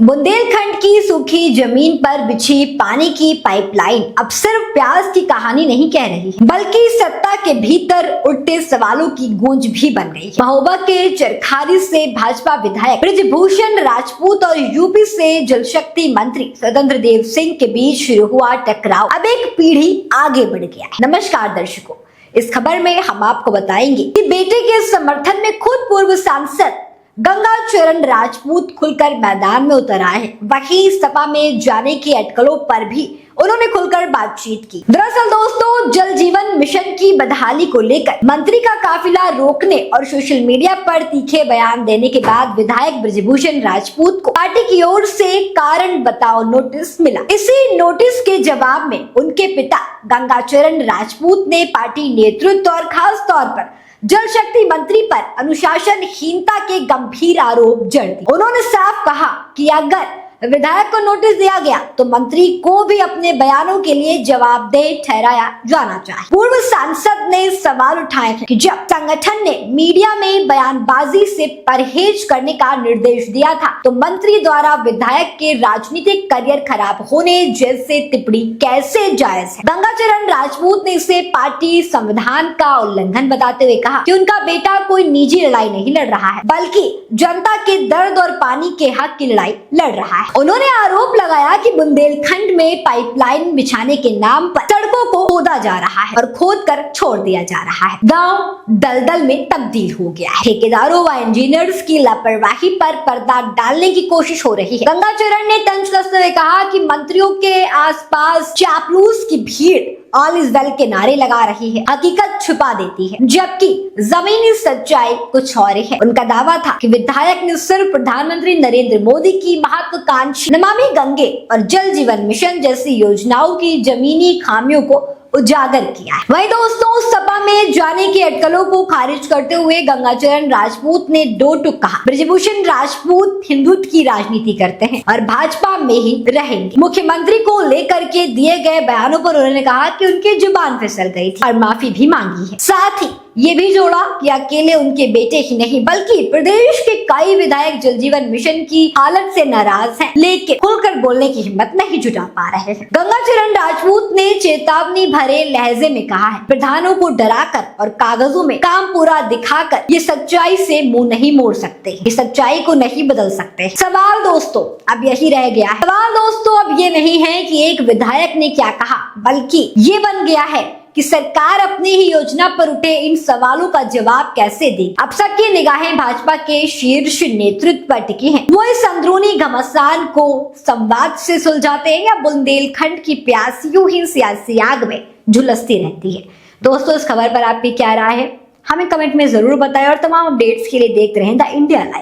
बुंदेलखंड की सूखी जमीन पर बिछी पानी की पाइपलाइन अब सिर्फ प्याज की कहानी नहीं कह रही है, बल्कि सत्ता के भीतर उठते सवालों की गूंज भी बन गई है। महोबा के चरखारी से भाजपा विधायक बृजभूषण राजपूत और यूपी से जल शक्ति मंत्री स्वतंत्र देव सिंह के बीच शुरू हुआ टकराव अब एक पीढ़ी आगे बढ़ गया है। नमस्कार दर्शकों, इस खबर में हम आपको बताएंगे कि बेटे के समर्थन में खुद पूर्व सांसद गंगाचरण राजपूत खुलकर मैदान में उतर आए हैं। वहीं सपा में जाने की अटकलों पर भी उन्होंने खुलकर बातचीत की। दरअसल दोस्तों, जल जीवन मिशन की बदहाली को लेकर मंत्री का काफिला रोकने और सोशल मीडिया पर तीखे बयान देने के बाद विधायक बृजभूषण राजपूत को पार्टी की ओर से कारण बताओ नोटिस मिला। इसी नोटिस के जवाब में उनके पिता गंगाचरण राजपूत ने पार्टी नेतृत्व और खास तौर पर जल शक्ति मंत्री पर अनुशासनहीनता के गंभीर आरोप जड़ दिए। उन्होंने साफ कहा कि अगर विधायक को नोटिस दिया गया तो मंत्री को भी अपने बयानों के लिए जवाबदेह ठहराया जाना चाहिए। पूर्व सांसद ने सवाल उठाए कि जब संगठन ने मीडिया में बयानबाजी से परहेज करने का निर्देश दिया था तो मंत्री द्वारा विधायक के राजनीतिक करियर खराब होने जैसे टिप्पणी कैसे जायज है। गंगाचरण राजपूत ने इसे पार्टी संविधान का उल्लंघन बताते हुए कहा कि उनका बेटा कोई निजी लड़ाई नहीं लड़ रहा है, बल्कि जनता के दर्द और पानी के हक की लड़ाई लड़ रहा है। उन्होंने आरोप लगाया कि बुंदेलखंड में पाइपलाइन बिछाने के नाम पर सड़कों को खोदा जा रहा है और खोद कर छोड़ दिया जा रहा है। गांव दलदल में तब्दील हो गया है। ठेकेदारों व इंजीनियर्स की लापरवाही पर पर्दा डालने की कोशिश हो रही है। गंगाचरण ने तंज कसते हुए कहा कि मंत्रियों के आसपास चापलूस की भीड़ ऑल इज वेल के नारे लगा रही है, हकीकत छुपा देती है, जबकि जमीनी सच्चाई कुछ और है। उनका दावा था कि विधायक ने सिर्फ प्रधानमंत्री नरेंद्र मोदी की महत्वाकांक्षी नमामि गंगे और जल जीवन मिशन जैसी योजनाओं की जमीनी खामियों को उजागर किया है। वहीं दोस्तों, सपा में जाने की अटकलों को खारिज करते हुए गंगाचरण राजपूत ने दो टूक कहा। बृजभूषण राजपूत हिंदुत्व की राजनीति करते हैं और भाजपा में ही रहेंगे। मुख्यमंत्री को लेकर के दिए गए बयानों पर उन्होंने कहा कि उनकी जुबान फिसल गई थी और माफी भी मांगी है। साथ ही ये भी जोड़ा कि अकेले उनके बेटे ही नहीं बल्कि प्रदेश के कई विधायक जल जीवन मिशन की हालत से नाराज हैं, लेकिन खुलकर बोलने की हिम्मत नहीं जुटा पा रहे हैं। गंगाचरण राजपूत ने चेतावनी भरे लहजे में कहा है, प्रधानों को डराकर और कागजों में काम पूरा दिखाकर ये सच्चाई से मुंह नहीं मोड़ सकते, ये सच्चाई को नहीं बदल सकते। सवाल दोस्तों अब यही रह गया है। सवाल दोस्तों अब ये नहीं है कि एक विधायक ने क्या कहा, बल्कि ये बन गया है कि सरकार अपनी ही योजना पर उठे इन सवालों का जवाब कैसे दे। अब सबकी निगाहें भाजपा के शीर्ष नेतृत्व पर टिकी हैं। वो इस अंदरूनी घमासान को संवाद से सुलझाते हैं या बुंदेलखंड की प्यास यूं ही सियासी आग में झुलसती रहती है। दोस्तों, इस खबर पर आपकी क्या राय है, हमें कमेंट में जरूर बताएं और तमाम अपडेट्स के लिए देखते रहें द इंडिया लाइव।